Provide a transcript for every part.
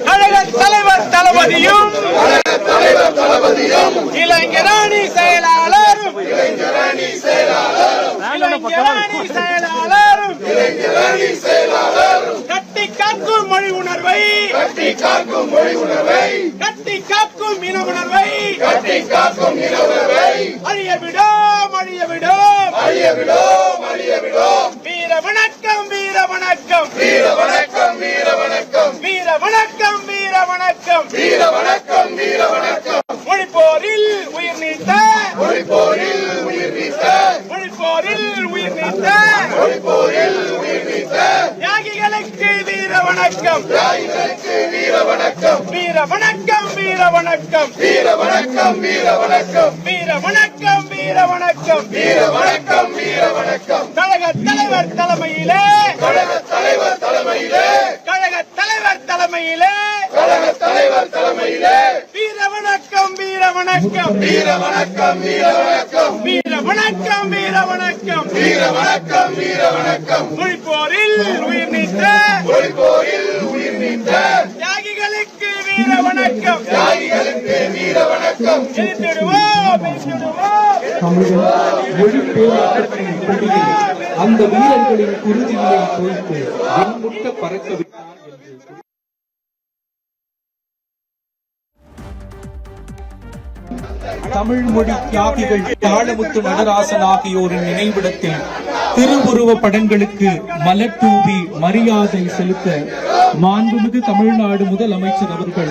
கழகத் தலைவர் தளபதியும் இளைஞரணி செயலாளரும் கட்டி காக்கும் மொழி உணர்வை கட்டி காக்கும் இன உணர்வை அழிய விடோம் வீர வணக்கம் மொழிப்போரில் உயிர் நீத்த தியாகிகளுக்கு வீர வணக்கம் கழகத் தலைவர் தலைமையிலே வீர வணக்கம் மொழிப்போரில் உயிர் நீத்த தியாகிகளுக்கு வீர வணக்கம் அந்த வீரர்களின் குருதியை தோய்த்து வெண்முட்ட பறக்க விட்டார் என்று தமிழ் மொழி தியாகிகள் தாளமுத்து நடராசன் ஆகியோரின் நினைவிடத்தில் திருவுருவ படங்களுக்கு மலர் தூவி மரியாதை செலுத்த மாண்புமிகு தமிழ்நாடு முதலமைச்சர் அவர்கள்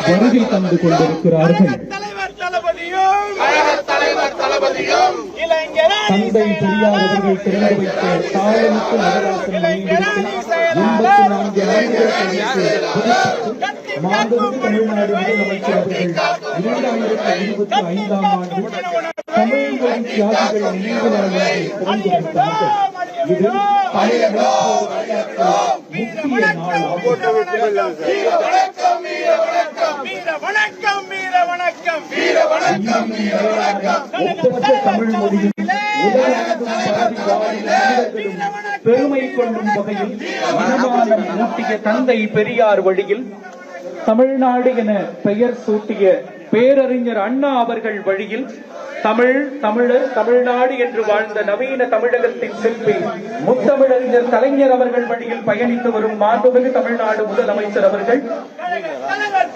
வருகை தந்து கொண்டிருக்கிறார்கள். தந்தை பெரியார் அவர்கள் திறந்து வைத்த தாளமுத்து நடராசன் நினைவிடத்தில் 84 மாண்புமிகு தமிழ்நாடு முதலமைச்சர் அவர்கள் 2025ஆம் ஆண்டு தமிழ் மொழி தியாகிகள் நினைவு நாளை திறந்து வைத்தார்கள். இது முக்கிய நாளாகும். தமிழ் மொழியில் பெருமை கொள்ளும் வகையில் மனமானம் ஊட்டிய தந்தை பெரியார் வழியில் தமிழ்நாடு என பெயர் சூட்டிய பேரறிஞர் அண்ணா அவர்கள் வழியில் தமிழர் தமிழ்நாடு என்று வாழ்ந்த நவீன தமிழகத்தின் சிற்பி முத்தமிழறிஞர் கலைஞர் அவர்கள் வழியில் பயணித்து வரும் மாண்புமிகு தமிழ்நாடு முதலமைச்சர் அவர்கள்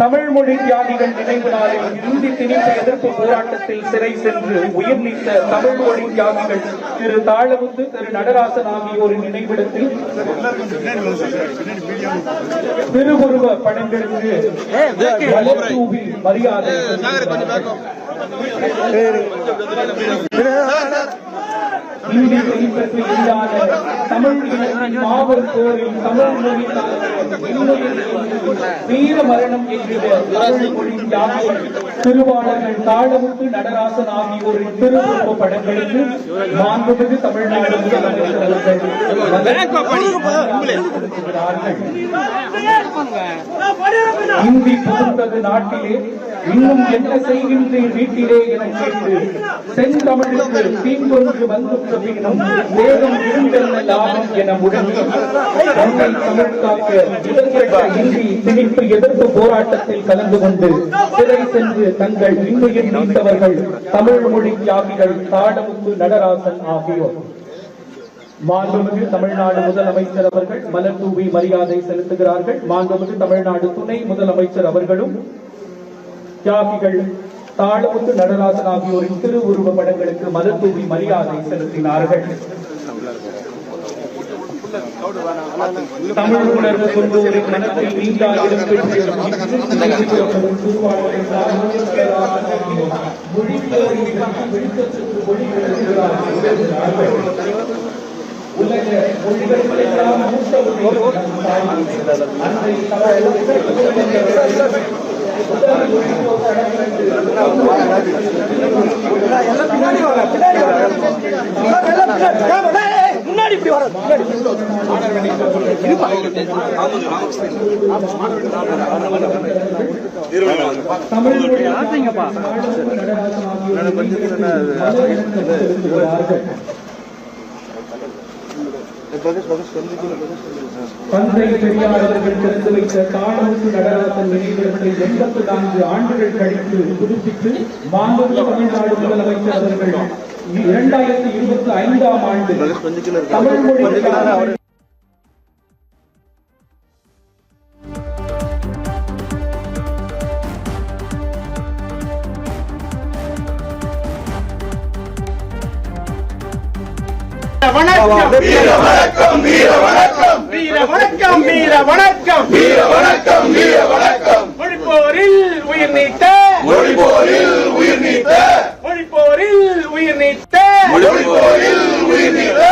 தமிழ் மொழி தியாகிகள் நினைவு நாளில் இந்தி திணிப்பு எதிர்ப்பு போராட்டத்தில் சிறை சென்று உயிர் நீத்த தமிழ் மொழி தியாகிகள் திரு தாளமுத்து திரு நடராசன் ஆகியோரின் நினைவிடத்தில் திருவுருவ படங்களுக்கு மரியாதை இந்தி திணிப்பிற்கு எதிரான தமிழ் மாபெரும் போரில் தமிழ் மொழி வீர மரணம் என்கிற தமிழ் மொழி தியாகிகள் திருவாளர்கள் தாளமுத்து நடராசன் ஆகியோரின் திருவுருவ படங்களுக்கு மாண்புமிகு தமிழ்நாடு முதலமைச்சர் இந்தி புகுந்தது நாட்டிலே இன்னும் என்ன செய்கின்றேன் வீட்டிலே என கேட்டு செந்தமிழுக்கு தீங்கொன்று வந்துற்ற பின்னும் வேகம் இருந்தென்ன லாபம் என முழங்கி தன்னை தமிழ் காக்க இடர்கெட்ட இந்தி திணிப்பு எதிர்ப்பு போராட்டத்தில் கலந்து கொண்டு சிறை சென்று தங்கள் இன்னுயிர் நீத்தவர்கள் தமிழ் மொழி தியாகிகள் தாளமுத்து நடராசன் ஆகியோர். மாண்புமிகு தமிழ்நாடு முதலமைச்சர் அவர்கள் மலர் தூவி மரியாதை செலுத்துகிறார்கள். மாண்புமிகு தமிழ்நாடு துணை முதலமைச்சர் அவர்களும் தியாகிகள் தாளமுத்து நடராசன் ஆகியோரின் திருவுருவ படங்களுக்கு மலர் தூவி மரியாதை செலுத்தினார்கள். தமிழ் உணர்வு கொண்டோரின் மனத்தில் நீங்கா இடம்பெற்று உலக மொழிகளுக்கெல்லாம் மூத்த முன்னாடி இப்படி வர தமிழ் தந்தை பெரியார் அவர்கள் திறந்து வைத்த தாளமுத்து நடராசன் நினைவிடத்தை 84 ஆண்டுகள் கழித்து புதுப்பித்து மாண்புமிகு தமிழ்நாடு முதலமைச்சர் அவர்கள் 2025ஆம் ஆண்டு தமிழ் மொழிக்கான வணக்கம் வீர வணக்கம் வீர வணக்கம் வீர வணக்கம் வீர வணக்கம் வீர வணக்கம் வீர வணக்கம் மொழிப்போரில் உயிர் நீத்த மொழிபோரில் உயிர் நீத்த மொழிப்போரில் உயிர் நீத்த மொழிபோரில் உயிர் நீத்த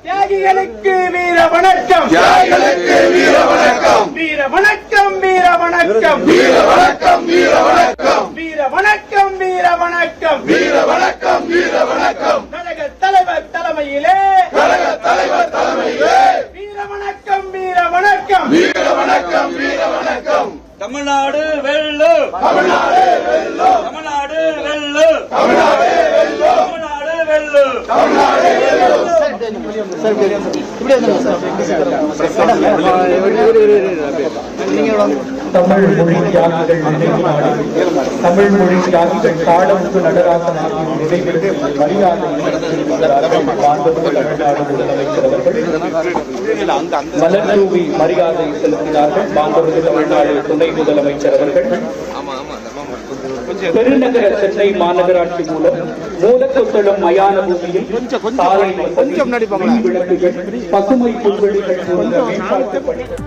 தியாகிகளுக்கு வீர வணக்கம் தியாகிகளுக்கு வீர வணக்கம் வீர வணக்கம் வீர வணக்கம் வீர வணக்கம் வீர வணக்கம் வீர வணக்கம் வீர வணக்கம் வீர வணக்கம் வீர வணக்கம் கழக தலைவர் தலைமையிலே கழக தலைவர் தலைமையிலே வீர வணக்கம் வீர வணக்கம் வீர வணக்கம் வீர வணக்கம் தமிழ்நாடு வெல்லு தமிழ்நாடு வெல்லோ தமிழ்நாடு வெல்லு தமிழ்நாடு வெல்லோ தமிழ்நாடு வெல்லு தமிழ்நாடு வெல்லோ தமிழ் மொழி தியாகிகள் நினைவு நாடு தமிழ் மொழி தியாகிகள் தாளமுத்து நடராசன் ஆகியோர் நினைவிற்கு மரியாதை மாண்புமிகு தமிழ்நாடு முதலமைச்சர் அவர்கள் மலர் தூவி மரியாதை செலுத்தினார்கள். மாண்புமிகு தமிழ்நாடு துணை முதலமைச்சர் அவர்கள் பெருநகர சென்னை மாநகராட்சி மூலம் மூலக்கொத்தளம் மயான பூமியில் சாலை வசதி, மின் விளக்குகள், பசுமை புல்வெளிகள் போன்ற மேம்பாட்டு பணிகள்